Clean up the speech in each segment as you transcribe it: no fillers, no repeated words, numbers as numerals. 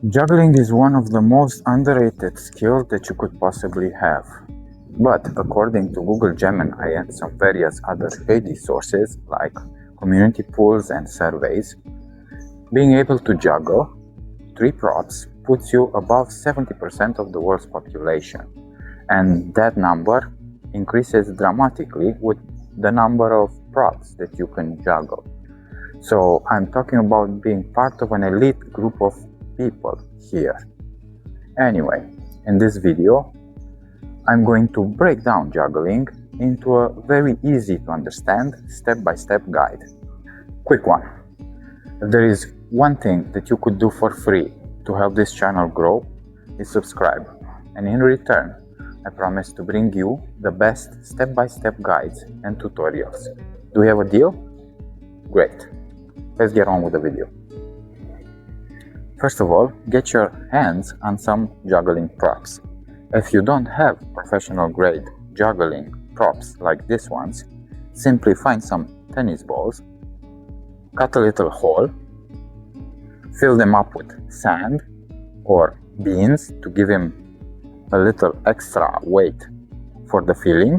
Juggling is one of the most underrated skills that you could possibly have. But according to Google Gemini and some various other shady sources like community polls and surveys, being able to juggle 3 props puts you above 70% of the world's population. And that number increases dramatically with the number of props that you can juggle. So I'm talking about being part of an elite group of people here. Anyway, in this video, I'm going to break down juggling into a very easy to understand step-by-step guide. Quick one. If there is one thing that you could do for free to help this channel grow, is subscribe. And in return, I promise to bring you the best step-by-step guides and tutorials. Do we have a deal? Great. Let's get on with the video. First of all, get your hands on some juggling props. If you don't have professional grade juggling props like these ones, simply find some tennis balls, cut a little hole, fill them up with sand or beans to give him a little extra weight for the filling,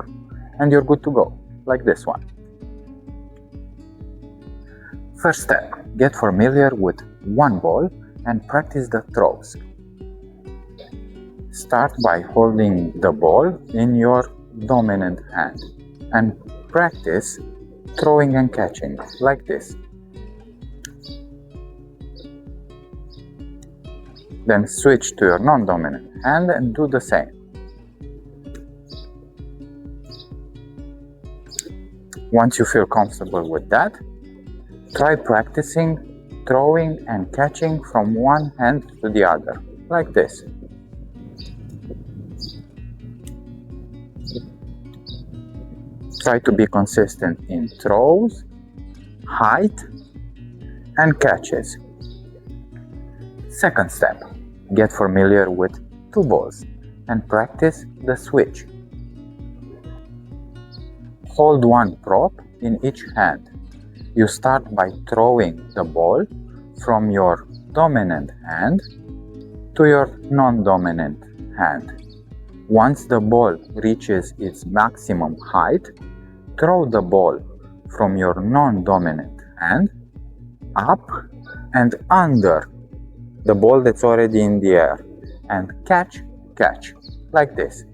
and you're good to go, like this one. First step, get familiar with one ball and practice the throws. Start by holding the ball in your dominant hand and practice throwing and catching like this. Then switch to your non-dominant hand and do the same. Once you feel comfortable with that, try practicing throwing and catching from one hand to the other, like this. Try to be consistent in throws, height, and catches. Second step, get familiar with 2 balls and practice the switch. Hold one prop in each hand. You start by throwing the ball from your dominant hand to your non-dominant hand. Once the ball reaches its maximum height, throw the ball from your non-dominant hand up and under the ball that's already in the air and catch, like this.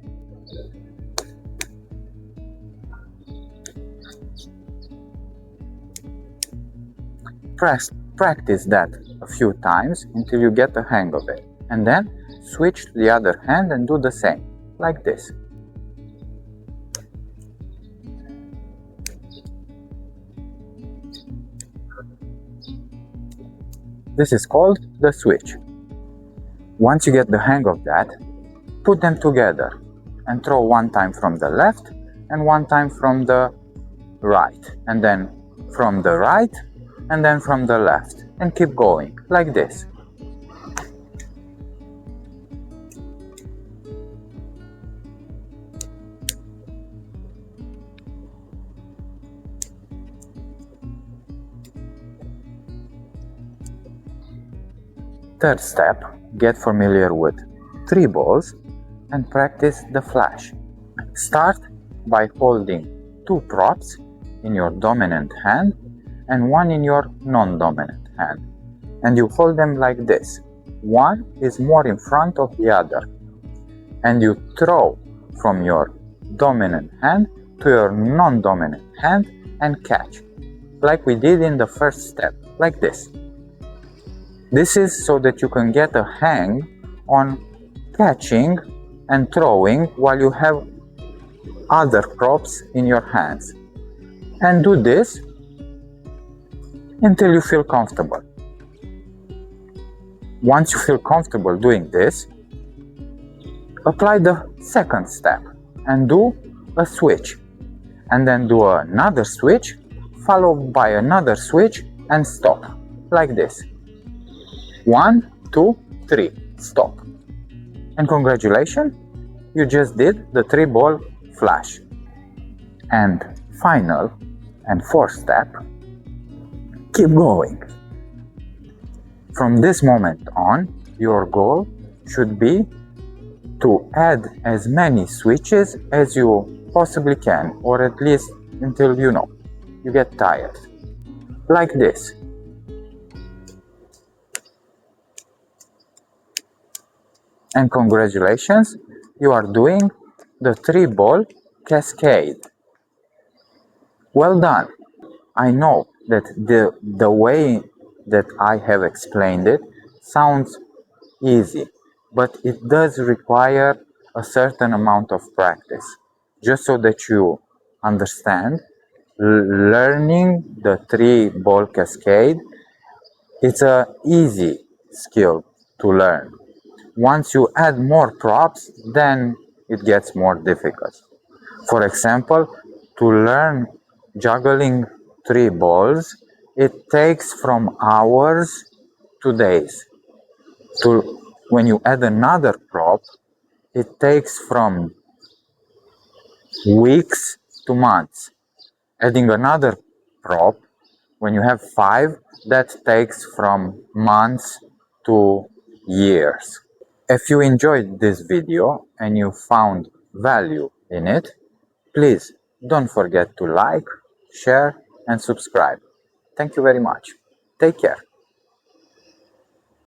Practice that a few times until you get the hang of it, and then switch to the other hand and do the same, like this. This is called the switch. Once you get the hang of that, put them together and throw one time from the left and one time from the right, and then from the right and then from the left, and keep going like this. Third step, get familiar with 3 balls and practice the flash. Start by holding 2 props in your dominant hand and 1 in your non-dominant hand, and you hold them like this. One is more in front of the other, and you throw from your dominant hand to your non-dominant hand and catch, like we did in the first step, like this. This is so that you can get a hang on catching and throwing while you have other props in your hands. And do this until you feel comfortable. Once you feel comfortable doing this, apply the second step and do a switch, and then do another switch followed by another switch and stop, like this. 1, 2, 3, stop. And congratulations, you just did the 3 ball flash. And final and fourth step, keep going. From this moment on, Your goal should be to add as many switches as you possibly can, or at least until you get tired. Like this. And congratulations, you are doing the 3-ball cascade. Well done. I know that the way that I have explained it sounds easy, but it does require a certain amount of practice. Just so that you understand, learning the 3-ball cascade, it's a easy skill to learn. Once you add more props, then it gets more difficult. For example, to learn juggling 3 balls, it takes from hours to days. When you add another prop, it takes from weeks to months. Adding another prop, when you have 5, that takes from months to years. If you enjoyed this video and you found value in it, please don't forget to like, share, and subscribe. Thank you very much. Take care.